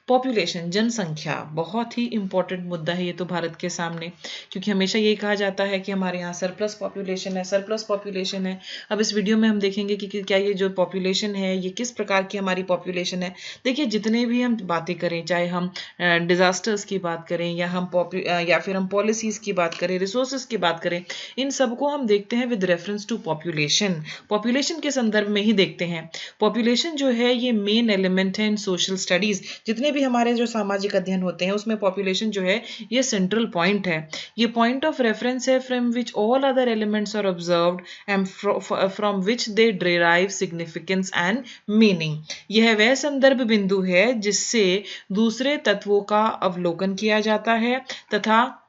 Population, जनसंख्या बहुत ही important मुद्दा है ये तो भारत के सामने, क्योंकि हमेशा यही कहा जाता है कि हमारे यहाँ सरप्लस पॉपुलेशन है, सरप्लस पॉपुलेशन है। अब इस वीडियो में हम देखेंगे कि क्या ये जो पॉपुलेशन है ये किस प्रकार की हमारी पॉपुलेशन है। देखिए, जितने भी हम बातें करें, चाहे हम डिजास्टर्स की बात करें या फिर हम पॉलिसीज की बात करें, रिसोर्सेज की बात करें, इन सबको हम देखते हैं with reference to population, population के संदर्भ में ही देखते हैं। पॉपुलेशन जो है ये मेन एलिमेंट है इन सोशल स्टडीज। जितने भी हमारे जो सामाजिक अध्ययन होते हैं उसमें पॉपुलेशन जो है ये सेंट्रल पॉइंट है, ये पॉइंट ऑफ रेफरेंस है from which all other elements are observed and from which they derive significance and meaning. यह वह संदर्भ बिंदु है जिससे दूसरे तत्वों का अवलोकन किया जाता है तथा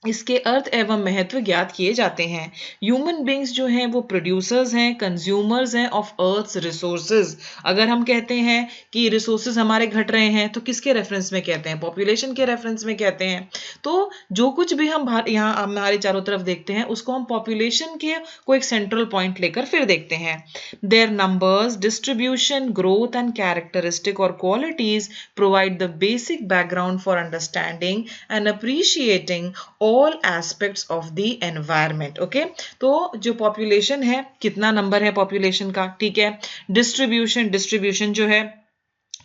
इसके अर्थ एवं महत्व ज्ञात किए जाते हैं। ह्यूमन बींग्स जो हैं वो प्रोड्यूसर्स हैं, कंज्यूमर्स हैं ऑफ अर्थ्स रिसोर्सेज। अगर हम कहते हैं कि रिसोर्सेज हमारे घट रहे हैं तो किसके रेफरेंस में कहते हैं? पॉपुलेशन के रेफरेंस में कहते हैं। तो जो कुछ भी हम यहाँ हमारे चारों तरफ देखते हैं उसको हम पॉपुलेशन के को एक सेंट्रल पॉइंट लेकर फिर देखते हैं। Their numbers, distribution, growth and characteristic और qualities provide the basic background for understanding and appreciating all aspects of the environment. Okay, तो जो पॉपुलेशन है, कितना नंबर है पॉपुलेशन का, ठीक है। डिस्ट्रीब्यूशन जो है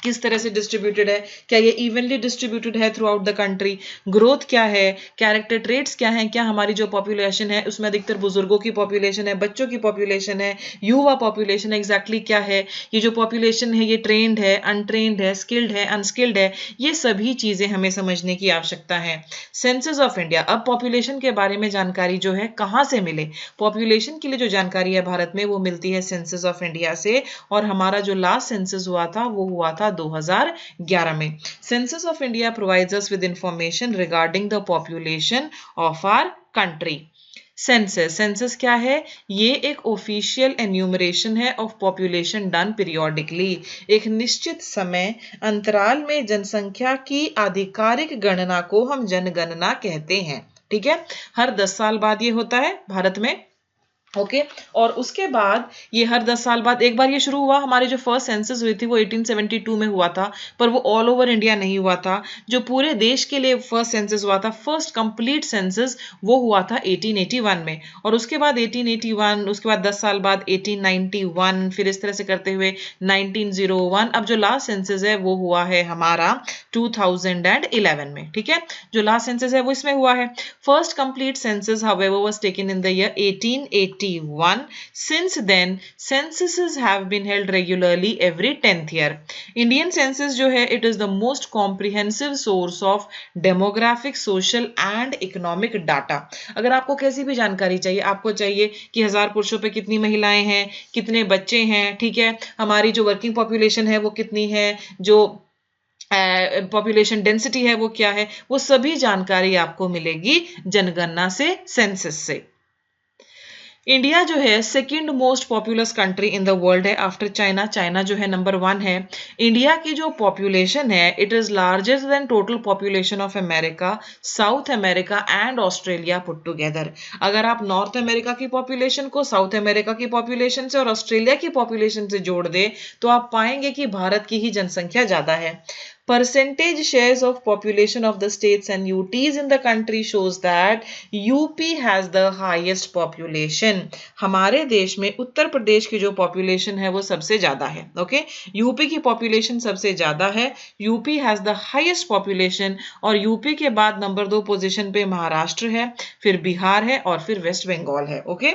किस तरह से डिस्ट्रीब्यूटेड है, क्या ये इवनली डिस्ट्रीब्यूटेड है through out the country. Growth क्या है, कैरेक्टर ट्रेट्स क्या है, क्या हमारी जो पॉपुलेशन है उसमें अधिकतर बुजुर्गों की पॉपुलेशन है, बच्चों की पॉपुलेशन है, युवा पॉपुलेशन एग्जैक्टली क्या है, ये जो पॉपुलेशन है ये ट्रेंड है, अनट्रेंड है, स्किल्ड है, अनस्किल्ड है, ये सभी चीजें हमें समझने की आवश्यकता है। सेंसस ऑफ इंडिया, अब पॉपुलेशन के बारे में जानकारी जो है कहां से मिले? पॉपुलेशन के लिए जो जानकारी है भारत में वो मिलती है सेंसस ऑफ इंडिया से, और हमारा जो लास्ट सेंसस हुआ था वो हुआ था 2011 में। Census of India provides us with information regarding the population of our country. Census क्या है? ये एक ऑफिशियल एन्यूमरेशन है ऑफ पॉपुलेशन डन पीरियोडिकली। एक निश्चित समय अंतराल में जनसंख्या की आधिकारिक गणना को हम जनगणना कहते हैं, ठीक है। हर 10 साल बाद ये होता है भारत में, ओके और उसके बाद ये हर 10 साल बाद एक बार ये शुरू हुआ। हमारी जो फर्स्ट सेंसस हुई थी वो 1872 में हुआ था, पर वो ऑल ओवर इंडिया नहीं हुआ था। जो पूरे देश के लिए फर्स्ट सेंसस हुआ था, फर्स्ट कंप्लीट सेंसस, वो हुआ था 1881 में। और उसके बाद 1881, उसके बाद 10 साल बाद 1891, फिर इस तरह से करते हुए 1901, अब जो लास्ट सेंसस है वो हुआ है हमारा 2011 में, ठीक है। जो लास्ट सेंसस है वो इसमें हुआ है। First complete census however was taken in the year 1881. Since then, censuses have been held regularly every 10th year. Indian census जो है, it is the most comprehensive source of demographic, social and economic data. अगर आपको कैसी भी जानकारी चाहिए, आपको चाहिए कि 1000 पुरुषों पे कितनी महिलाएं हैं, कितने बच्चे हैं, ठीक है, हमारी जो वर्किंग पॉपुलेशन है वो कितनी है, जो पॉपुलेशन डेंसिटी है वो क्या है, वो सभी जानकारी आपको मिलेगी जनगणना से, सेंसस से। इंडिया जो है second most populous country in the world है आफ्टर चाइना। चाइना जो है नंबर 1 है। इंडिया की जो पॉपुलेशन है it is larger than total population of America, south America and Australia put together. अगर आप नॉर्थ अमेरिका की पॉपुलेशन को साउथ अमेरिका की पॉपुलेशन से और ऑस्ट्रेलिया की पॉपुलेशन से जोड़ दे तो आप पाएंगे कि भारत की ही जनसंख्या ज्यादा है। Percentage shares of population of the states and UTs in the country shows that UP has the highest population. हमारे देश में उत्तर प्रदेश की जो पॉपुलेशन है वो सबसे ज्यादा है, ओके। यूपी की पॉपुलेशन सबसे ज्यादा है, UP has the highest population, और यूपी के बाद नंबर 2 पोजीशन पे महाराष्ट्र है, फिर बिहार है और फिर वेस्ट बंगाल है, okay.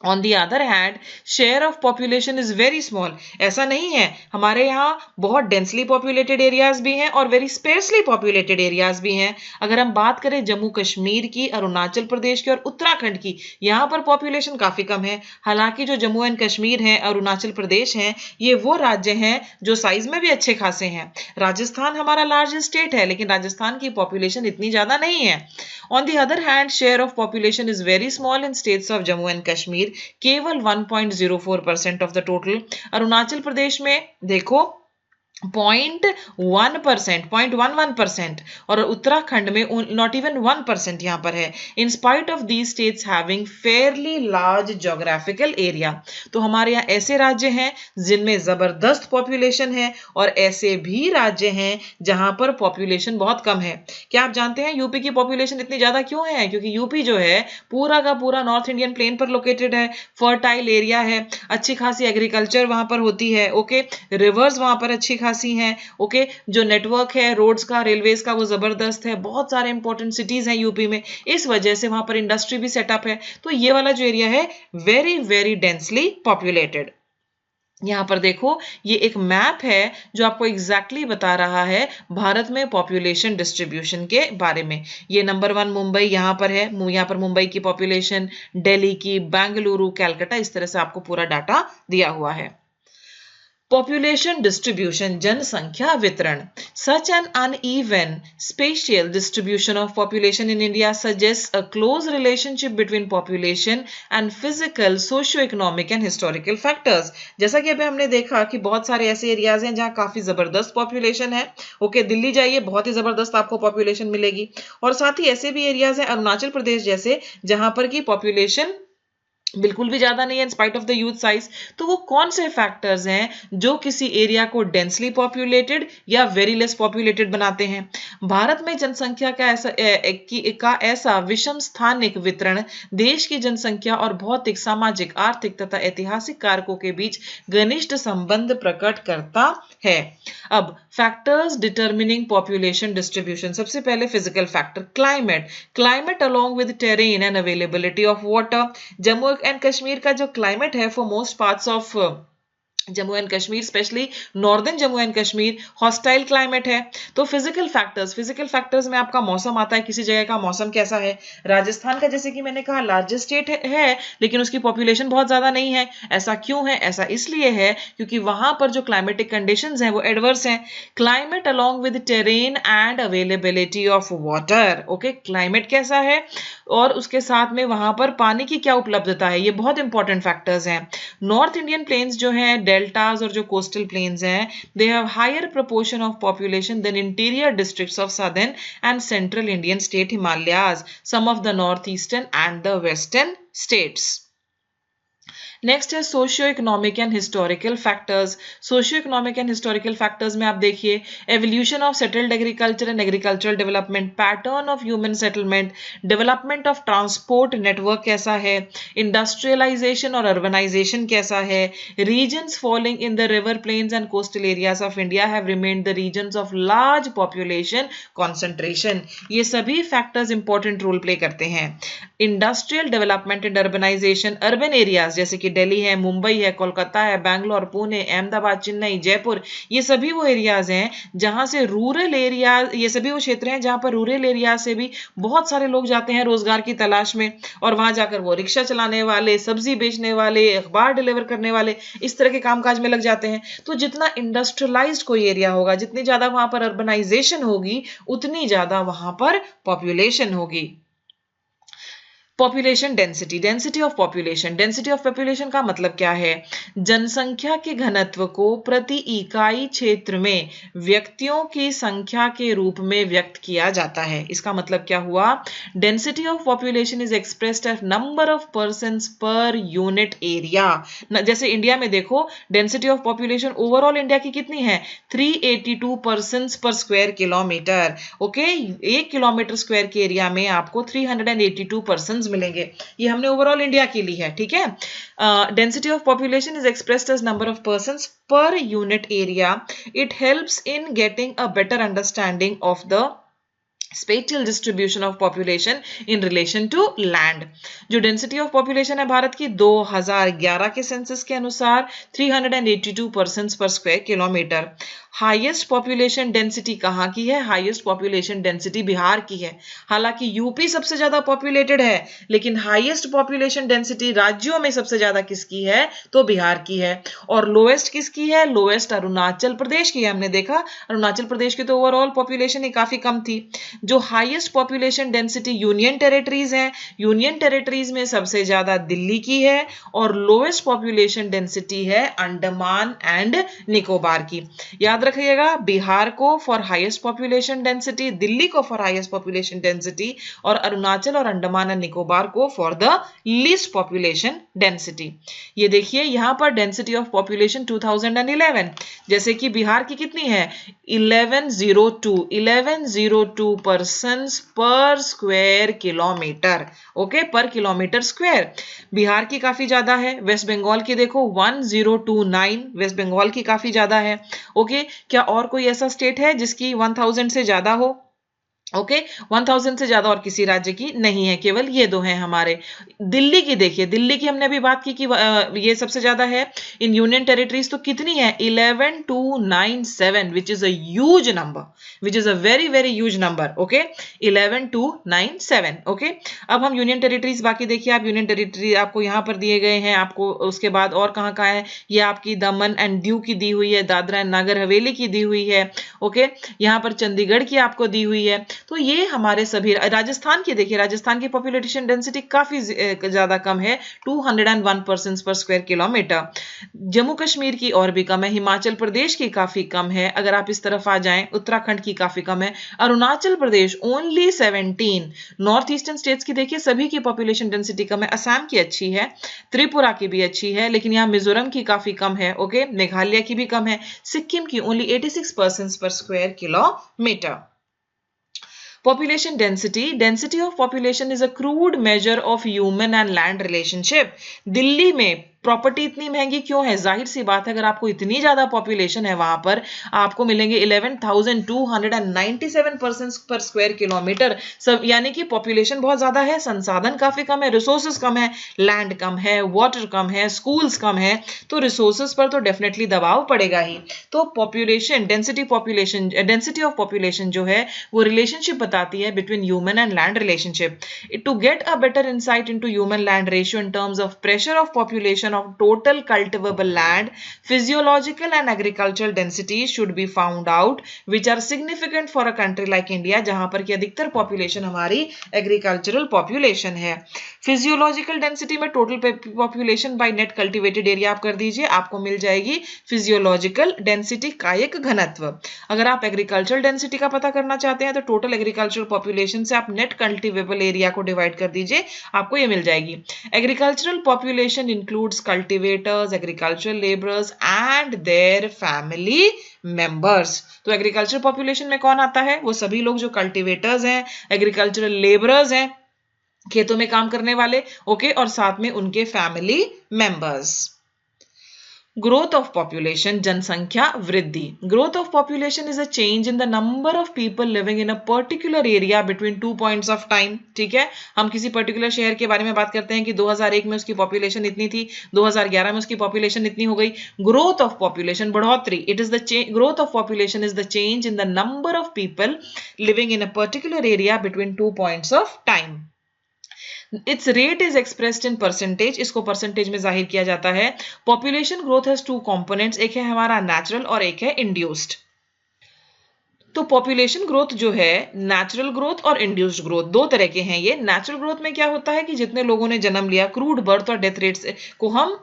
On the other hand, share of population is very small. ऐसा नहीं है, हमारे यहाँ बहुत डेंसली पॉपुलेटेड एरियाज भी हैं और वेरी स्पेर्सली पॉपुलेटेड एरियाज भी हैं। अगर हम बात करें जम्मू कश्मीर की, अरुणाचल प्रदेश की और उत्तराखंड की, यहाँ पर पॉपुलेशन काफी कम है। हालांकि जो जम्मू एंड कश्मीर है, अरुणाचल प्रदेश है, ये वो राज्य हैं जो साइज में भी अच्छे खासे हैं। राजस्थान हमारा लार्जेस्ट स्टेट है, लेकिन राजस्थान की पॉपुलेशन इतनी ज्यादा नहीं है। On the other hand, share of population is very small in states of Jammu and Kashmir, केवल 1.04% of the total. Arunachal Pradesh में देखो 0.1%, 0.11%, और उत्तराखंड में नॉट इवन 1% यहाँ पर है। In spite of these states having fairly large geographical area. तो हमारे यहाँ ऐसे राज्य हैं जिनमें जबरदस्त पॉपुलेशन है और ऐसे भी राज्य हैं जहां पर पॉपुलेशन बहुत कम है। क्या आप जानते हैं यूपी की पॉपुलेशन इतनी ज्यादा क्यों है? क्योंकि यूपी जो है पूरा का पूरा नॉर्थ इंडियन प्लेन पर लोकेटेड है, फर्टाइल एरिया है, अच्छी खासी एग्रीकल्चर वहां पर होती है, ओके, रिवर्स वहां पर अच्छी खासी हैं, ओके, जो नेटवर्क है रोड्स का, रेलवेज का, वो जबरदस्त है, बहुत सारे इंपॉर्टेंट सिटीज हैं यूपी में, इस वजह से वहां पर इंडस्ट्री भी सेटअप है। तो ये वाला जो एरिया है वेरी वेरी डेंसली पॉपुलेटेड। यहां पर देखो ये एक मैप है जो आपको एग्जैक्टली बता रहा है भारत में पॉपुलेशन डिस्ट्रीब्यूशन के बारे में। ये नंबर 1 मुंबई यहां पर है, यहां पर मुंबई की पॉपुलेशन, दिल्ली की, बेंगलुरु, कलकत्ता, इस तरह से आपको पूरा डाटा दिया हुआ है। Population distribution, जनसंख्या वितरण। Such an uneven spatial distribution of population in India suggests a close relationship between population and physical, socio-economic and historical factors. जैसा कि अभी हमने देखा कि बहुत सारे ऐसे एरियाज हैं जहां काफी जबरदस्त पॉपुलेशन है, ओके, दिल्ली जाइए बहुत ही जबरदस्त आपको पॉपुलेशन मिलेगी, और साथ ही ऐसे भी एरियाज हैं अरुणाचल प्रदेश जैसे जहां पर की पॉपुलेशन बिल्कुल भी ज्यादा नहीं है in spite of the youth size. तो वो कौन से फैक्टर्स हैं जो किसी एरिया को डेंसली पॉपुलेटेड या वेरी लेस पॉपुलेटेड बनाते हैं? भारत में जनसंख्या का ऐसा विषम स्थानिक वितरण देश की जनसंख्या और भौतिक, सामाजिक, आर्थिक तथा ऐतिहासिक कारकों के बीच घनिष्ठ संबंध प्रकट करता है। अब फैक्टर्स डिटर्मिनिंग पॉपुलेशन डिस्ट्रीब्यूशन, सबसे पहले physical factor, climate along with terrain and availability of water. Jammu and Kashmir का जो क्लाइमेट है for most parts of Jammu and Kashmir, specially northern Jammu and Kashmir, hostile climate है। तो फिजिकल फैक्टर्स में आपका मौसम आता है, किसी जगह का मौसम कैसा है। राजस्थान का जैसे कि मैंने कहा लार्जेस्ट स्टेट है लेकिन उसकी पॉपुलेशन बहुत ज्यादा नहीं है। ऐसा क्यों है? ऐसा इसलिए है क्योंकि वहां पर जो क्लाइमेटिक कंडीशंस हैं वो एडवर्स हैं। Climate along with terrain and availability of water, okay, climate कैसा है और उसके साथ में वहां पर पानी की क्या उपलब्धता है, ये बहुत इंपॉर्टेंट फैक्टर्स हैं। नॉर्थ इंडियन प्लेन्स जो हैं, डेल्टास और जो कोस्टल प्लेन्स हैं, they have higher proportion of population than interior districts of southern and central Indian state Himalayas, some of the north eastern and the western states. Next है socio economic and historical factors. Socio economic and historical factors में आप देखिए evolution of settled agriculture and agricultural development, pattern of human settlement, development of transport network कैसा है, industrialisation और urbanisation कैसा है, regions falling in the river plains and coastal areas of India have remained the regions of large population concentration. ये सभी factors important role play करते हैं। Industrial development and urbanisation, urban areas जैसे कि दिल्ली है, मुंबई है, कोलकाता है, बैंगलोर, पुणे, अहमदाबाद, चेन्नई, जयपुर, ये सभी वो एरियाज हैं जहां से रूरल एरिया, ये सभी वो क्षेत्र हैं जहां पर रूरल एरिया से भी बहुत सारे लोग जाते हैं रोजगार की तलाश में, और वहां जाकर वो रिक्शा चलाने वाले, सब्जी बेचने वाले, अखबार डिलीवर करने वाले, इस तरह के कामकाज में लग जाते हैं। तो जितना इंडस्ट्रियलाइज्ड कोई एरिया होगा, जितनी ज्यादा वहां पर अर्बनाइजेशन होगी, उतनी ज्यादा वहां पर पॉपुलेशन होगी। Population density, density of population का मतलब क्या है? जनसंख्या के घनत्व को प्रति इकाई क्षेत्र में व्यक्तियों की संख्या के रूप में व्यक्त किया जाता है। इसका मतलब क्या हुआ? Density of population is expressed as number of persons per unit area. जैसे इंडिया में देखो density of population overall India की कितनी है? 382 persons per square kilometre, okay, 1 kilometre square के एरिया में आपको 382 पर्सन मिलेंगे। ये हमने ओवरऑल इंडिया के लिए है, ठीक है। Density of population is expressed as number of persons per unit area. It helps in getting a better understanding of the spatial distribution of population in relation to land. जो density of population है भारत की 2011 के census के अनुसार 382 persons per square kilometre. Highest population density कहाँ की है? Highest population density Bihar की है। हालांकि यूपी सबसे ज्यादा पॉपुलेटेड है, लेकिन हाईएस्ट पॉपुलेशन डेंसिटी राज्यों में सबसे ज्यादा किसकी है? तो बिहार की है। और लोएस्ट किसकी है? लोएस्ट अरुणाचल प्रदेश की है। हमने देखा अरुणाचल प्रदेश की तो ओवरऑल पॉपुलेशन ही काफी कम थी। जो highest population density union territories है, यूनियन टेरिटरीज में सबसे ज्यादा दिल्ली की है और लोएस्ट पॉपुलेशन डेंसिटी है अंडमान एंड निकोबार की। याद रखिएगा, बिहार को for highest population density, Delhi को फॉर हाईएस्ट पॉपुलेशन डेंसिटी और अरुणाचल और अंडमान एंड निकोबार को for the least population density. ये देखिए यहां पर डेंसिटी ऑफ पॉपुलेशन 2011, जैसे कि बिहार की कितनी है 1102 persons per square kilometre, okay, पर किलोमीटर स्क्वायर। बिहार की काफी ज्यादा है। वेस्ट बंगाल की देखो 1029, वेस्ट बंगाल की काफी ज्यादा है। ओके, क्या और कोई ऐसा स्टेट है जिसकी 1000 से ज्यादा हो? ओके, 1000 से ज्यादा और किसी राज्य की नहीं है, केवल ये दो हैं हमारे। दिल्ली की देखिए, दिल्ली की हमने अभी बात की कि ये सबसे ज्यादा है इन यूनियन टेरिटरीज, तो कितनी है 11297, which is a huge number, which is a very very huge number. Okay, 11297। Okay, अब हम यूनियन टेरिटरीज बाकी देखिए, आप यूनियन टेरिटरी आपको यहाँ पर दिए गए हैं, आपको उसके बाद और कहाँ कहाँ है, ये आपकी दमन एंड दीव की दी हुई है, दादरा एंड नागर हवेली की दी हुई है। ओके, यहाँ पर चंडीगढ़ की आपको दी हुई है। तो ये हमारे सभी, राजस्थान की देखिए, राजस्थान की पॉपुलेशन डेंसिटी काफी ज्यादा कम है, 201 persons per square kilometre. Jammu Kashmir की और भी कम है, हिमाचल प्रदेश की काफी कम है, अगर आप इस तरफ आ जाएं उत्तराखंड की काफी कम है, Arunachal Pradesh only 17। North eastern states की देखिए सभी की पॉपुलेशन डेंसिटी कम है, असम की अच्छी है, त्रिपुरा की भी अच्छी है, लेकिन यहाँ मिजोरम की काफी कम है। ओके, मेघालय की भी कम है, सिक्किम की only 86 persons per square kilometre. Population density. Density of population is a crude measure of human and land relationship. Delhi में प्रॉपर्टी इतनी महंगी क्यों है? जाहिर सी बात है, अगर आपको इतनी ज्यादा पॉपुलेशन है वहां पर आपको मिलेंगे 11,297 पर्सन्स पर स्क्वायर किलोमीटर, सब यानी कि पॉपुलेशन बहुत ज्यादा है, संसाधन काफी कम है, रिसोर्सेज कम है, लैंड कम है, वाटर कम है, स्कूल्स कम है, तो रिसोर्सेज पर तो डेफिनेटली दबाव पड़ेगा ही। तो पॉपुलेशन डेंसिटी ऑफ पॉपुलेशन जो है वो रिलेशनशिप बताती है between human and land relationship. To get a better insight into human land ratio in terms of pressure of population of total cultivable land, physiological and agricultural densities should be found out which are significant for a country like India, जहां पर की अधिकतर population हमारी agricultural population है। physiological density में total population by net cultivated area आप कर दीजिए, आपको मिल जाएगी physiological density कायिक घनत्व। अगर आप agricultural density का पता करना चाहते हैं तो total agricultural population से आप net cultivable area को डिवाइड कर दीजिए, आपको ये मिल जाएगी। agricultural population includes cultivators, agricultural laborers and their family members। तो एग्रीकल्चर पॉपुलेशन में कौन आता है? वो सभी लोग जो कल्टिवेटर्स हैं, एग्रीकल्चरल लेबरर्स हैं, खेतों में काम करने वाले, ओके, और साथ में उनके family members. Growth of population, जनसंख्या वृद्धि। Growth of population is a change in the number of people living in a particular area between 2 points of time. ठीक है, हम किसी पर्टिकुलर शहर के बारे में बात करते हैं कि 2001 में उसकी पॉपुलेशन इतनी थी, 2011 में उसकी पॉपुलेशन इतनी हो गई। ग्रोथ ऑफ पॉपुलेशन, बढ़ोतरी, it is the growth of population is the change in the number of people living in a particular area between 2 points of time. It's rate is expressed in percentage, इसको percentage में जाहिर किया जाता है। Population growth has 2 components, एक है हमारा natural और एक है इंड्यूस्ड। तो पॉपुलेशन ग्रोथ जो है, नेचुरल ग्रोथ और इंड्यूस्ड ग्रोथ, दो तरह के हैं ये। नेचुरल ग्रोथ में क्या होता है कि जितने लोगों ने जन्म लिया, क्रूड बर्थ और डेथ रेट्स को हम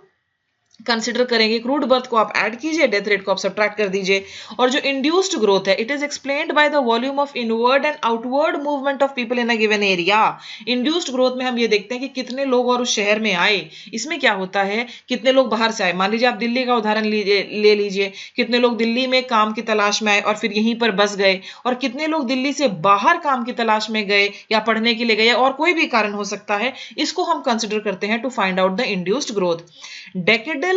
कंसिडर करेंगे, क्रूड बर्थ को आप ऐड कीजिए, डेथ रेट को आप सब्ट्रैक्ट कर दीजिए। और जो इंड्यूस्ड ग्रोथ है, it is explained by the volume of inward and outward movement of people in a given area. Induced growth में हम ये देखते हैं कि कितने लोग और उस शहर में आए, इसमें क्या होता है, कितने लोग बाहर से आए। मान लीजिए आप दिल्ली का उदाहरण ले लीजिए, कितने लोग दिल्ली में काम की तलाश में आए और फिर यहीं पर बस गए, और कितने लोग दिल्ली से बाहर काम की तलाश में गए या पढ़ने के लिए गए, और कोई भी कारण हो सकता है, इसको हम कंसिडर करते हैं to find out the induced growth. Decadal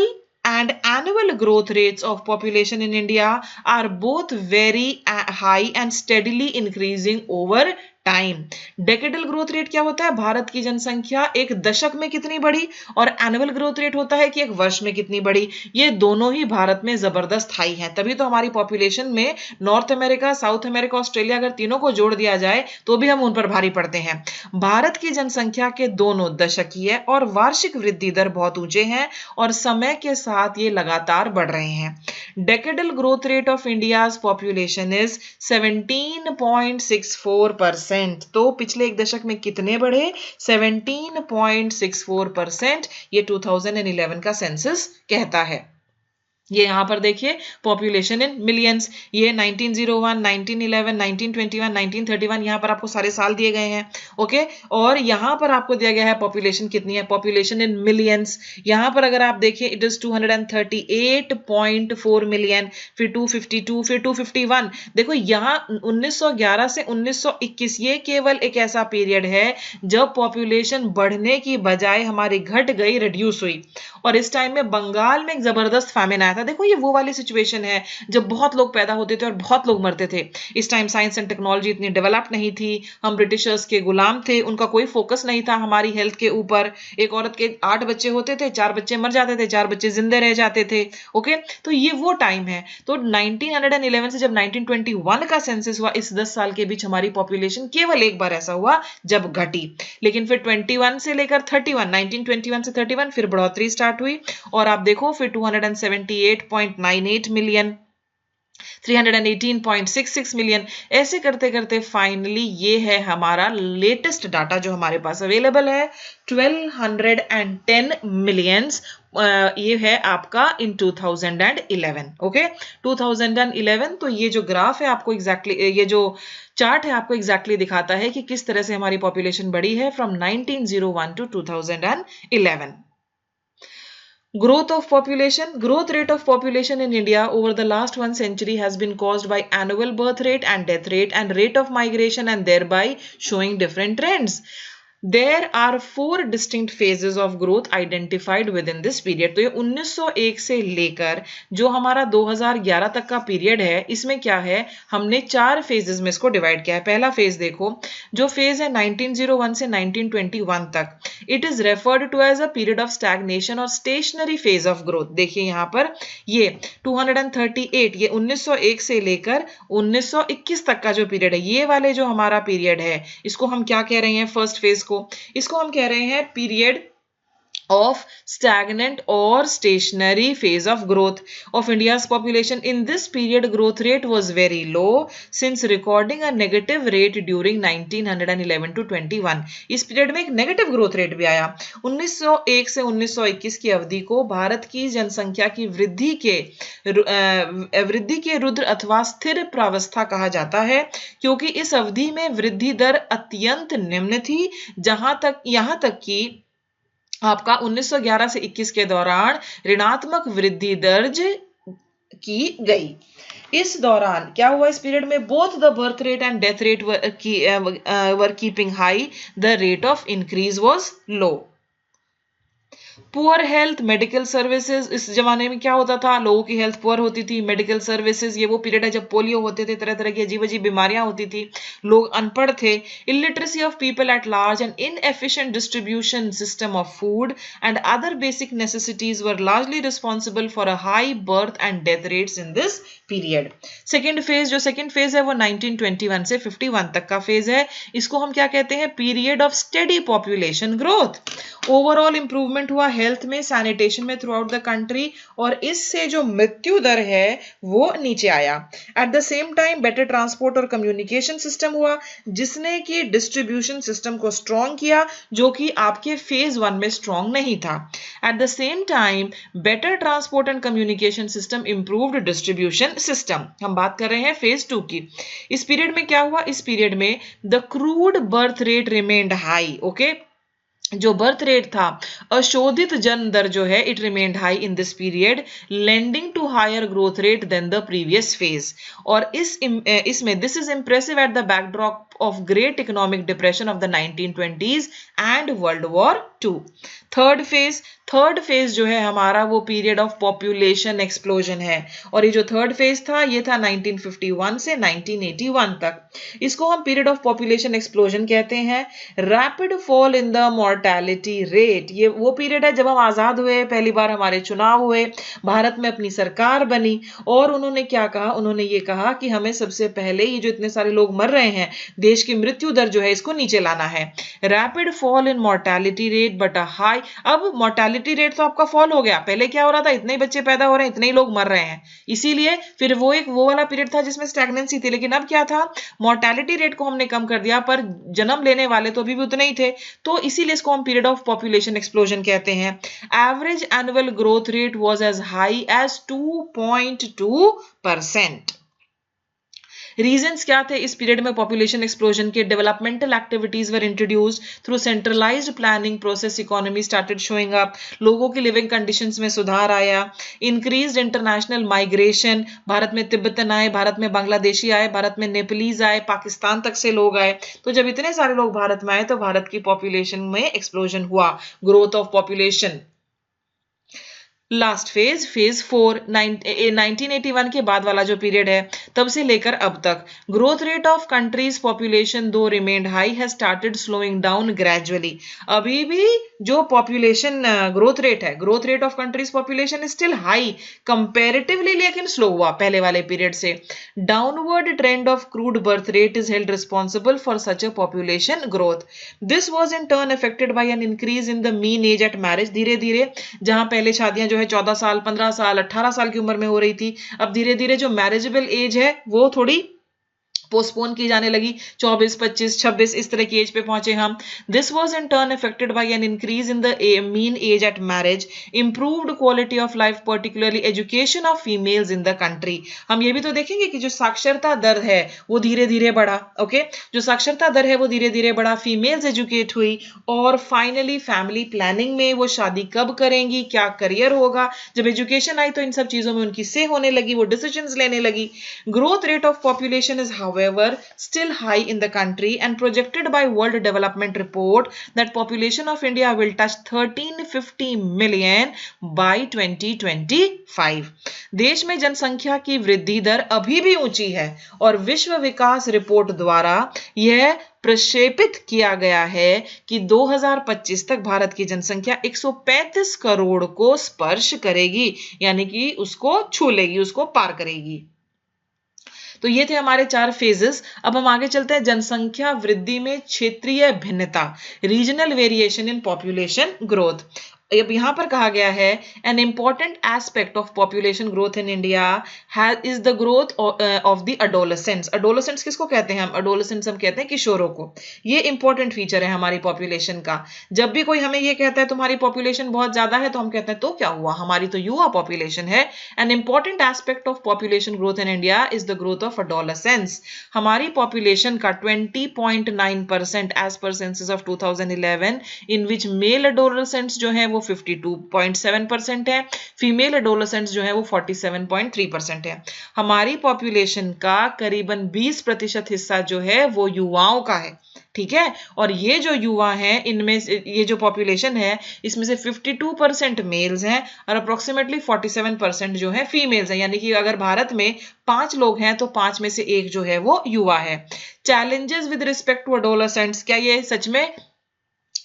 and annual growth rates of population in India are both very high and steadily increasing over time. Decadal growth rate क्या होता है, भारत की जनसंख्या एक दशक में कितनी बढ़ी, और एनुअल ग्रोथ रेट होता है कि एक वर्ष में कितनी बढ़ी। ये दोनों ही भारत में जबरदस्त हाई हैं, तभी तो हमारी पॉपुलेशन में north America, south America, Australia अगर तीनों को जोड़ दिया जाए तो भी हम उन पर भारी पड़ते हैं। भारत की जनसंख्या के दोनों दशकीय और वार्षिक वृद्धि दर बहुत ऊंचे हैं और समय के साथ ये लगातार बढ़ रहे हैं। Decadal growth rate of India's population is 17.64%। तो पिछले एक दशक में कितने बढ़े, 17.64%, ये 2011 का सेंसस कहता है। ये यहां पर देखिए पॉपुलेशन इन मिलियंस, ये 1901, 1911, 1921, 1931, यहां पर आपको सारे साल दिए गए हैं। ओके, और यहां पर आपको दिया गया है पॉपुलेशन कितनी है, पॉपुलेशन इन मिलियंस। यहां पर अगर आप देखिए इट इज 238.4 मिलियन, फिर 252, फिर 251। देखो यहां 1911 से 1921 ये केवल एक ऐसा पीरियड है जब पॉपुलेशन बढ़ने की बजाय हमारी घट गई, रिड्यूस हुई। और इस टाइम में बंगाल में एक जबरदस्त फैमिन आया था। देखो ये वो वाली सिचुएशन है जब बहुत लोग पैदा होते थे और बहुत लोग मरते थे। इस टाइम साइंस एंड टेक्नोलॉजी इतनी डेवलप नहीं थी, हम ब्रिटिशर्स के गुलाम थे, उनका कोई फोकस नहीं था हमारी हेल्थ के ऊपर। एक औरत के 8 बच्चे होते थे, 4 बच्चे मर जाते थे, 4 बच्चे जिंदे रह जाते थे। ओके, तो ये वो टाइम है। तो 1911 से जब 1921 का सेंसस हुआ, इस 10 साल के बीच हमारी पॉपुलेशन केवल एक बार ऐसा हुआ जब घटी। लेकिन फिर 21 से लेकर 31, 1921 से 31 फिर बढ़ोतरी स्टार्ट हुई, और आप देखो फिर 278.98 मिलियन, 318.66 मिलियन, ऐसे करते करते फाइनली ये है हमारा लेटेस्ट डाटा जो हमारे पास अवेलेबल है, 1210 मिलियंस। ये है आपका इन 2011। ओके, 2011। तो ये जो ग्राफ है आपको एग्जैक्टली ये जो चार्ट है आपको एग्जैक्टली दिखाता है कि किस तरह से हमारी पॉपुलेशन बढ़ी है from 1901 to 2011। Growth of population. Growth rate of population in India over the last 1 century has been caused by annual birth rate and death rate and rate of migration, and thereby showing different trends. There are 4 distinct phases of growth identified within this period. तो ये 1901 से लेकर जो हमारा 2011 तक का period है, इसमें क्या है, हमने 4 फेजेस में इसको डिवाइड किया है। पहला फेज देखो, जो फेज है 1901 से 1921 तक, it is referred to as a period of stagnation और स्टेशनरी फेज ऑफ ग्रोथ। देखिए यहाँ पर ये 238, ये 1901 से लेकर 1921 तक का जो पीरियड है, ये वाले जो हमारा पीरियड है, इसको हम क्या कह रहे हैं, फर्स्ट फेज को, इसको हम कह रहे हैं period of stagnant or stationary phase of growth of India's population. In this period, growth rate was very low since recording a negative rate during 1911 to 21. इस पीरियड में एक नेगेटिव ग्रोथ रेट भी आया। 1901 से 1921 की अवधि को भारत की जनसंख्या की वृद्धि के रुद्र अथवा स्थिर प्रावस्था कहा जाता है, क्योंकि इस अवधि में वृद्धि दर अत्यंत निम्न थी, यहां तक कि आपका 1911 से 21 के दौरान ऋणात्मक वृद्धि दर्ज की गई। इस दौरान क्या हुआ, इस पीरियड में both the birth rate and death rate were keeping high, the rate of increase was low. Poor health, medical services, इस जमाने में क्या होता था, लोगों की हेल्थ पुअर होती थी। मेडिकल सर्विसेज, ये वो पीरियड है जब पोलियो होते थे, तरह तरह की अजीब अजीब बीमारियां होती थी, लोग अनपढ़ थे। Illiteracy of people at large and inefficient distribution system of food and other basic necessities were largely responsible for a high birth and death rates in this period. Second phase है वो 1921 से 51 तक का फेज है। इसको हम क्या कहते हैं, period of steady population growth. Overall improvement हुआ हेल्थ में, सैनिटेशन में थ्रू आउट द कंट्री, और इससे जो मृत्यु दर है वो नीचे आया। At the same time better transport और कम्युनिकेशन सिस्टम हुआ, जिसने कि डिस्ट्रीब्यूशन सिस्टम को स्ट्रॉन्ग किया, जो कि आपके फेज 1 में स्ट्रॉन्ग नहीं था। At the same time better transport and communication system improved distribution system. हम बात कर रहे हैं फेज 2 की। इस पीरियड में क्या हुआ, इस पीरियड में the crude birth rate remained high. Okay, जो बर्थ रेट था, अशोधित जन्म दर जो है, it remained high in this period, lending to higher growth rate than the previous phase. और इसमें this is impressive at the backdrop of great economic depression of the 1920s and World War II। Third phase जो है हमारा वो period of population explosion है, और ये जो थर्ड फेज था ये था 1951 से 1981 तक। इसको हम पीरियड ऑफ पॉपुलेशन एक्सप्लोजन कहते हैं। Rapid fall in the mortality rate, ये वो पीरियड है जब हम आजाद हुए, पहली बार हमारे चुनाव हुए, भारत में अपनी सरकार बनी, और उन्होंने क्या कहा, उन्होंने ये कहा कि हमें सबसे पहले ये जो इतने सारे लोग मर रहे हैं, देश की मृत्यु दर जो है इसको नीचे लाना है। Rapid fall in mortality rate but a high, अब मॉर्टेलिटी रेट तो आपका फॉल हो गया, पहले क्या हो रहा था, इतने ही बच्चे पैदा हो रहे हैं, इतने ही लोग मर रहे हैं, इसीलिए फिर वो वाला पीरियड था जिसमें स्टैग्नेंसी थी। लेकिन अब क्या था, मॉर्टेलिटी रेट को हमने कम कर दिया, पर जन्म लेने वाले तो अभी भी उतने ही थे, तो इसीलिए इसको हम पीरियड ऑफ पॉपुलेशन एक्सप्लोजन कहते हैं। Average annual growth rate was as high as 2.2%। Reasons क्या थे इस पीरियड में पॉपुलेशन एक्सप्लोजन के? Developmental activities were introduced through centralised planning process, economy started showing up, लोगों की लिविंग कंडीशंस में सुधार आया। इंक्रीज्ड इंटरनेशनल माइग्रेशन, भारत में तिब्बतन आए, भारत में बांग्लादेशी आए, भारत में नेपालीज आए, पाकिस्तान तक से लोग आए। तो जब इतने सारे लोग भारत में आए तो भारत की पॉपुलेशन में एक्सप्लोजन हुआ, growth of population. Last phase 4 1981 के बाद वाला जो पीरियड है, तब से लेकर अब तक growth rate of country's population though remained high has started slowing down gradually. अभी भी जो पॉपुलेशन ग्रोथ रेट है, growth rate of country's population is still high comparatively, लेकिन स्लो हुआ पहले वाले पीरियड से। Downward trend of crude birth rate is held responsible for such a population growth. This was in turn affected by an increase in the mean age at marriage. धीरे धीरे जहां पहले शादियां जो है 14 साल, 15 साल, 18 साल की उम्र में हो रही थी, अब धीरे धीरे जो मैरिजेबल एज है वो थोड़ी पोस्टपोन की जाने लगी, 24, 25, 26 इस तरह की एज पे पहुंचे हम। This was in turn affected by an increase in the mean age at marriage, improved quality of life, particularly education of females in the country. हम ये भी तो देखेंगे कि जो साक्षरता दर है वो धीरे धीरे बढ़ा, ओके, जो साक्षरता दर है वो धीरे धीरे बढ़ा, फीमेल्स एजुकेट हुई, और फाइनली फैमिली प्लानिंग में वो शादी कब करेंगी, क्या करियर होगा, जब एजुकेशन आई तो इन सब चीजों में उनकी से होने लगी, वो डिसीजंस लेने लगी। Growth rate of population is however still high in the country and projected by World Development Report that population of India will touch 1350 million by 2025। देश में जनसंख्या की वृद्धि दर अभी भी ऊंची है, और विश्व विकास रिपोर्ट द्वारा यह प्रक्षेपित किया गया है कि 2025 तक भारत की जनसंख्या 135 करोड़ को स्पर्श करेगी, यानी कि उसको छू लेगी, उसको पार करेगी। तो ये थे हमारे 4 फेजेस। अब हम आगे चलते हैं जनसंख्या वृद्धि में क्षेत्रीय भिन्नता, regional variation in population growth. अब यहां पर कहा गया है an important aspect of population growth in India is the growth of the adolescents. Adolescents किसको कहते हैं हम? अडोलेसेंट्स हम कहते हैं किशोरों को। ये इंपॉर्टेंट फीचर है हमारी पॉपुलेशन का। जब भी कोई हमें ये कहता है तुम्हारी पॉपुलेशन बहुत ज्यादा है, तो हम कहते हैं तो क्या हुआ, हमारी तो युवा पॉपुलेशन है। An important aspect of population growth in India is the growth of adolescence. हमारी पॉपुलेशन का 20.9% as per census of 2011, in which male adolescents जो है वो 52.7% है, फीमेल एडोलेसेंट्स जो है वो 47.3% है। हमारी पॉपुलेशन का करीबन 20% हिस्सा जो है वो युवाओं का है, ठीक है। और ये जो युवा हैं, इनमें ये जो पॉपुलेशन है इसमें से 52% मेल्स हैं और अप्रोक्सीमेटली 47% जो है फीमेल्स हैं, यानी कि अगर भारत में 5 लोग हैं तो 5 में से 1 जो है वो युवा है। Challenges with respect to adolescents, क्या ये सच में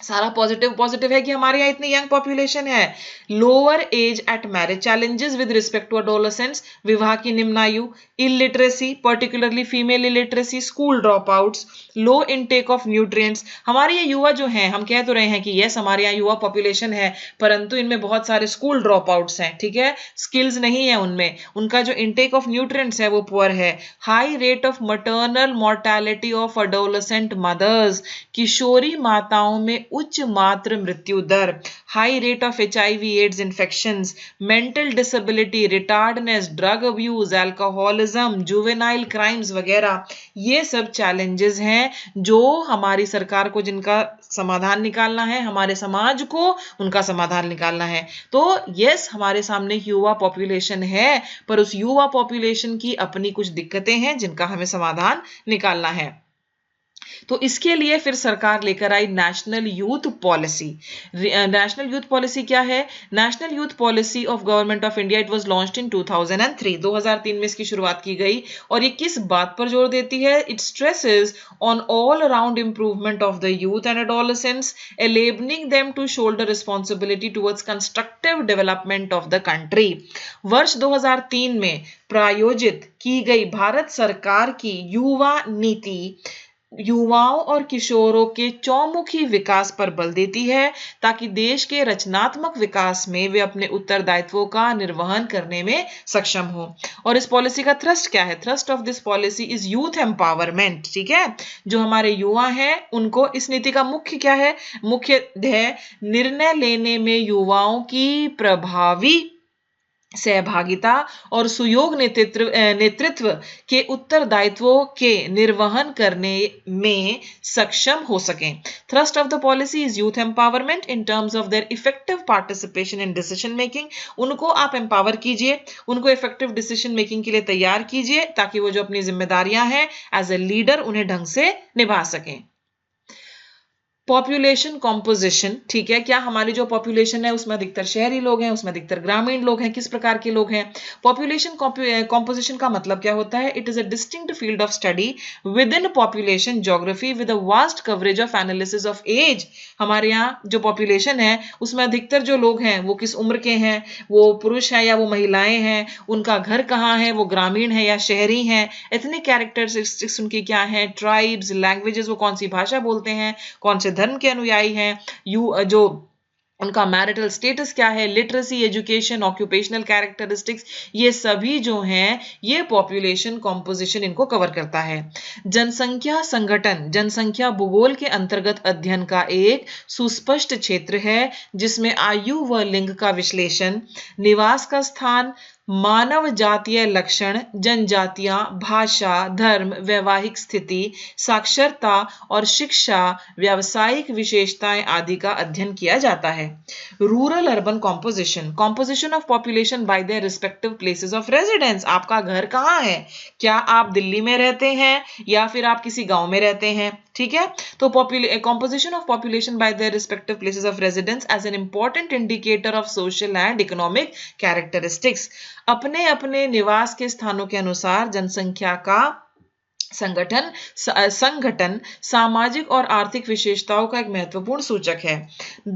सारा पॉजिटिव है कि हमारे यहाँ इतनी यंग पॉपुलेशन है? Lower age at marriage, challenges with respect to adolescents, विवाह की निम्न आयु, illiteracy particularly female illiteracy, school drop outs, low intake of nutrients. हमारे ये युवा जो हैं, हम कह तो रहे हैं कि यस हमारे यहाँ युवा पॉपुलेशन है, परंतु इनमें बहुत सारे स्कूल ड्रॉप आउट्स हैं, ठीक है, स्किल्स नहीं है उनमें, उनका जो इनटेक ऑफ न्यूट्रिएंट्स है वो पुअर है। High rate of maternal mortality of adolescent mothers, किशोरी माताओं में उच्च मातृ मृत्यु दर, high rate of HIV AIDS infections, mental disability, retardness, drug abuse, alcoholism, juvenile crimes वगैरह, ये सब चैलेंजेस हैं जो हमारी सरकार को जिनका समाधान निकालना है, हमारे समाज को उनका समाधान निकालना है। तो यस, हमारे सामने युवा पॉपुलेशन है, पर उस युवा पॉपुलेशन की अपनी कुछ दिक्कतें हैं जिनका हमें समाधान निकालना है। तो इसके लिए फिर सरकार लेकर आई national youth policy. National youth policy क्या है? National youth policy of government of India, it was launched in 2003, 2003 में इसकी शुरुआत की गई। और ये किस बात पर जोर देती है? It stresses on all around improvement of the youth and adolescents, enabling them to shoulder responsibility towards constructive development of the country। वर्ष 2003 में प्रायोजित की गई भारत सरकार की युवा नीति युवाओं और किशोरों के चौमुखी विकास पर बल देती है, ताकि देश के रचनात्मक विकास में वे अपने उत्तरदायित्वों का निर्वहन करने में सक्षम हो। और इस पॉलिसी का थ्रस्ट क्या है? Thrust of this policy is youth empowerment. ठीक है, जो हमारे युवा हैं उनको इस नीति का मुख्य क्या है? मुख्य है निर्णय लेने में युवाओं की प्रभावी सहभागिता और सुयोग नेतृत्व के उत्तरदायित्वों के निर्वहन करने में सक्षम हो सकें। Thrust of the policy is youth empowerment in terms of their effective participation in decision making. उनको आप एम्पावर कीजिए, उनको इफेक्टिव डिसीजन मेकिंग के लिए तैयार कीजिए, ताकि वो जो अपनी जिम्मेदारियां हैं एज ए लीडर उन्हें ढंग से निभा सकें। पॉपुलेशन कॉम्पोजिशन, ठीक है, क्या हमारी जो पॉपुलेशन है उसमें अधिकतर शहरी लोग हैं, उसमें अधिकतर ग्रामीण लोग हैं, किस प्रकार के लोग हैं? पॉपुलेशन कॉम्पोजिशन का मतलब क्या होता है? It is a distinct field of study within population geography with a vast coverage of analysis of age. हमारे यहाँ जो पॉपुलेशन है उसमें अधिकतर जो लोग हैं वो किस उम्र के हैं, वो पुरुष है या वो महिलाएं हैं, उनका घर कहाँ है, वो ग्रामीण है या शहरी हैं, एथनिक कैरेक्टरिस्टिक्स उनकी क्या है, ट्राइब्स, लैंग्वेजेस, वो कौन सी भाषा बोलते हैं, कौन से धर्म के अनुयायी हैं, जो उनका मैरिटल स्टेटस क्या है, लिटरेसी, एजुकेशन, ऑक्यूपेशनल कैरेक्टरिस्टिक्स, ये सभी जो हैं ये पॉपुलेशन कॉम्पोजिशन इनको कवर करता है। जनसंख्या संगठन जनसंख्या भूगोल के अंतर्गत अध्ययन का एक सुस्पष्ट क्षेत्र है, जिसमें आयु व लिंग का विश्लेषण, निवास का स्थान, मानव जातीय लक्षण, जनजातियां, भाषा, धर्म, वैवाहिक स्थिति, साक्षरता और शिक्षा, व्यावसायिक विशेषताएं आदि का अध्ययन किया जाता है। Rural urban composition of population bye their respective places of residence. आपका घर कहाँ है? क्या आप दिल्ली में रहते हैं या फिर आप किसी गांव में रहते हैं? ठीक है, तो composition of population by their respective places of residence as an important indicator of social and economic characteristics। अपने अपने निवास के स्थानों के अनुसार जनसंख्या का संगठन सामाजिक और आर्थिक विशेषताओं का एक महत्वपूर्ण सूचक है।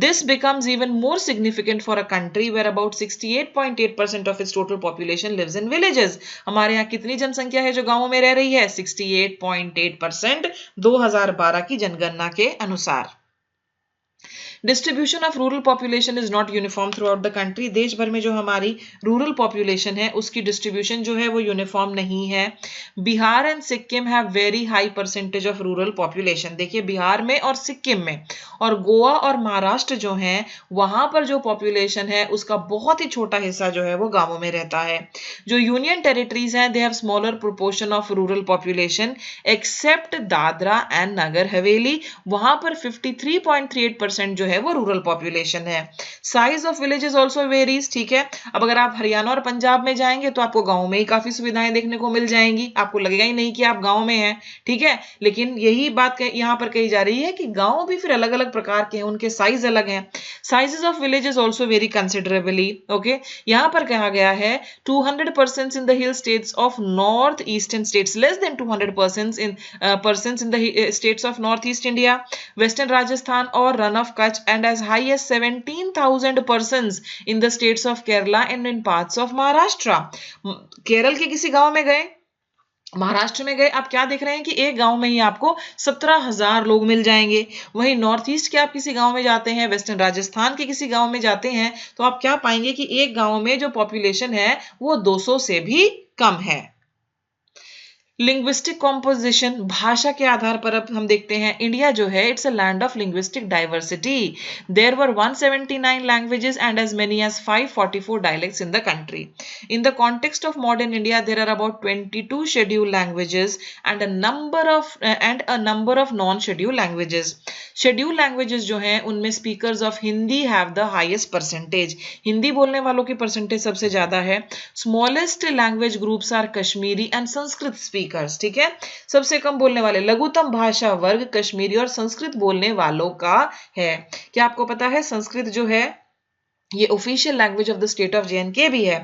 This becomes even more significant for a country where about 68.8% of its total population lives in villages। हमारे यहाँ कितनी जनसंख्या है जो गांवों में रह रही है? 68.8% 2012 की जनगणना के अनुसार। Distribution of rural population is not uniform through out the country. देश भर में जो हमारी रूरल पॉपुलेशन है उसकी डिस्ट्रीब्यूशन जो है वो यूनिफॉर्म नहीं है। Bihar and Sikkim have very high percentage of rural population. देखिए, बिहार में और सिक्किम में और गोवा और महाराष्ट्र जो हैं वहां पर जो पॉपुलेशन है उसका बहुत ही छोटा हिस्सा जो है वो गांवों में रहता है। जो यूनियन टेरिटरीज हैं they have smaller proportion of rural population except Dadra and Nagar Haveli, वहां पर 53.38% जो है वो रूरल पॉपुलेशन है। Size of villages also varies. ठीक है, अब अगर आप हरियाणा और पंजाब में जाएंगे तो आपको गांव में ही काफी सुविधाएं देखने को मिल जाएंगी, आपको लगेगा ही नहीं कि आप गांव में हैं। ठीक है, लेकिन यही बात यहाँ पर कही जा रही है कि गांव भी फिर अलग अलग प्रकार के हैं, उनके साइज अलग हैं। Sizes of villages also vary considerably. Okay, यहाँ पर कहा गया है 200% in the hill states of north eastern states, less than 200% in the states of north east India, western Rajasthan और Rann of Kutch, and as high as 17,000 persons in the states of Kerala and in parts of Maharashtra। Kerala के किसी गांव में गए, महाराष्ट्र में गए, आप क्या देख रहे हैं कि एक गांव में ही आपको 17,000 लोग मिल जाएंगे। वहीं नॉर्थ ईस्ट के आप किसी गांव में जाते हैं, वेस्टर्न राजस्थान के किसी गांव में जाते हैं तो आप क्या पाएंगे कि एक गांव में जो पॉपुलेशन है वो 200 से भी कम है। लिंग्विस्टिक कॉम्पोजिशन, भाषा के आधार पर अब हम देखते हैं इंडिया जो है it's a land of linguistic diversity. There were 179 languages and as many as 544 dialects in the country. In the context of modern India there are about 22 scheduled languages and a number of non scheduled languages. Scheduled languages जो हैं उनमें speakers of Hindi have the highest percentage. Hindi बोलने वालों की percentage सबसे ज्यादा है. Smallest language groups are Kashmiri and Sanskrit speakers. ठीक है, सबसे कम बोलने वाले लघुतम भाषा वर्ग कश्मीरी और संस्कृत बोलने वालों का है. क्या आपको पता है संस्कृत जो है ये official language of the state of J&K भी है.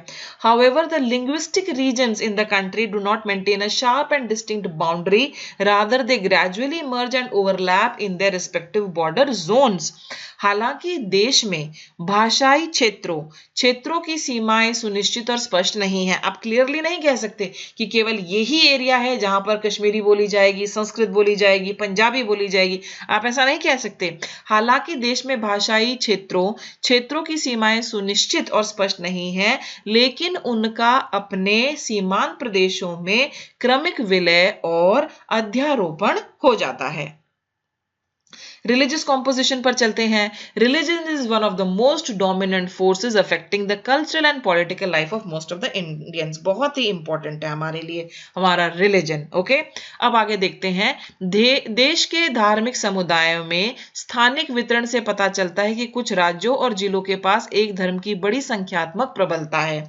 However, the linguistic regions in the country do not maintain a sharp and distinct boundary. Rather, they gradually merge and overlap in their respective border zones. हालांकि देश में भाषाई क्षेत्रों की सीमाएं सुनिश्चित और स्पष्ट नहीं है. आप क्लियरली नहीं कह सकते कि केवल यही एरिया है जहां पर कश्मीरी बोली जाएगी, संस्कृत बोली जाएगी, पंजाबी बोली जाएगी. आप ऐसा नहीं कह सकते. हालांकि देश में भाषाई क्षेत्रों की सीमाएं सुनिश्चित और स्पष्ट नहीं है, लेकिन उनका अपने सीमांत प्रदेशों में क्रमिक विलय और अध्यारोपण हो जाता है. रिलीजियस कॉम्पोजिशन पर चलते हैं. Religion is one of the most dominant forces affecting the cultural and political life of most of the Indians. बहुत ही इंपॉर्टेंट है हमारे लिए हमारा रिलीजन. ओके, अब आगे देखते हैं. देश के धार्मिक समुदायों में स्थानिक वितरण से पता चलता है कि कुछ राज्यों और जिलों के पास एक धर्म की बड़ी संख्यात्मक प्रबलता है.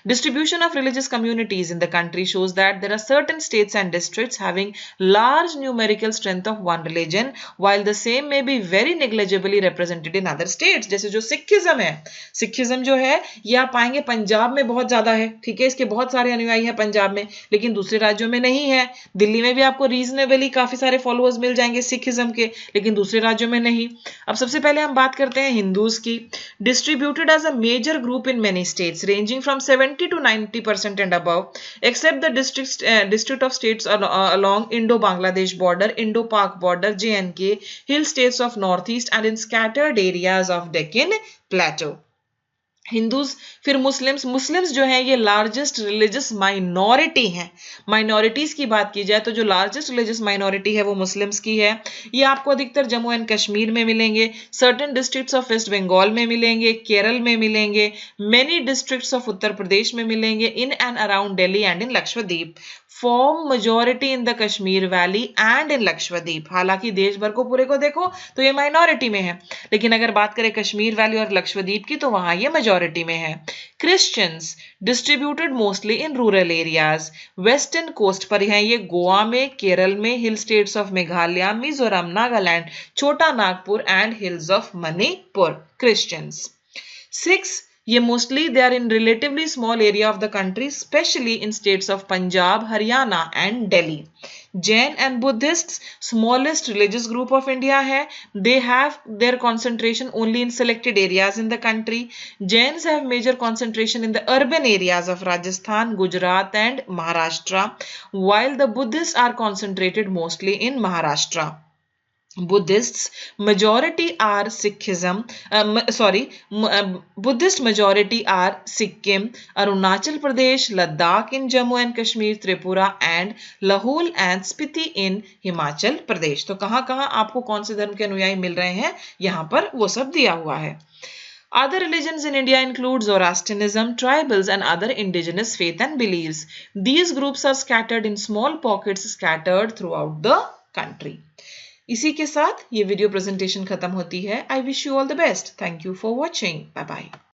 Distribution of religious communities in the country shows that there are certain states and districts having large numerical strength of one religion while the same may be very negligibly represented in other states. जैसे जो Sikhism है, Sikhism जो है ये आप पाएंगे पंजाब में बहुत ज्यादा है. ठीक है, इसके बहुत सारे अनुयायी हैं पंजाब में, लेकिन दूसरे राज्यों में नहीं है. दिल्ली में भी आपको रीजनेबली काफी सारे फॉलोअर्स मिल जाएंगे सिखिज्म के, लेकिन दूसरे राज्यों में नहीं. अब सबसे पहले हम बात करते हैं हिंदूज की. Distributed as a major group in many states ranging from 70 to 90% and above except the district of states along Indo-Bangladesh border, Indo-Pak border, J&K, hill states of northeast and in scattered areas of Deccan plateau. Hindus. फिर Muslims जो है ये largest religious minority है. Minorities की बात की जाए तो जो लार्जेस्ट रिलीजियस माइनॉरिटी है वो मुस्लिम्स की है. ये आपको अधिकतर जम्मू एंड कश्मीर में मिलेंगे, certain districts of West Bengal में मिलेंगे, केरल में मिलेंगे, many districts of Uttar Pradesh में मिलेंगे, in and around Delhi and in Lakshadweep. Form majority in the Kashmir valley and in Lakshadweep. हालांकि देश भर को पूरे को देखो तो ये माइनॉरिटी में है, लेकिन अगर बात करें कश्मीर वैली और लक्षद्वीप की तो वहां ये मेजॉरिटी में है. Christians distributed mostly in rural areas. Western coast पर हैं ये, गोवा में, केरल में, hill states of Meghalaya, Mizoram, Nagaland, Chota Nagpur and hills of Manipur. Christians. 6. ये mostly they are in relatively small area of the country, specially in states of Punjab, Haryana and Delhi. Jain and Buddhists, smallest religious group of India है. They have their concentration only in selected areas in the country. Jains have major concentration in the urban areas of Rajasthan, Gujarat and Maharashtra, while the Buddhists are concentrated mostly in Maharashtra. Buddhists majority are Buddhist majority are Sikkim, Arunachal Pradesh, Ladakh in Jammu and Kashmir, Tripura and Lahul and Spiti in Himachal Pradesh. तो कहाँ आपको कौन से धर्म के अनुयायी मिल रहे हैं यहाँ पर वो सब दिया हुआ है. Other religions in India include Zoroastrianism, tribals and other indigenous faith and beliefs. These groups are scattered in small pockets scattered throughout the country. इसी के साथ ये वीडियो प्रेजेंटेशन खत्म होती है. I wish you all the best. Thank you for watching. Bye bye.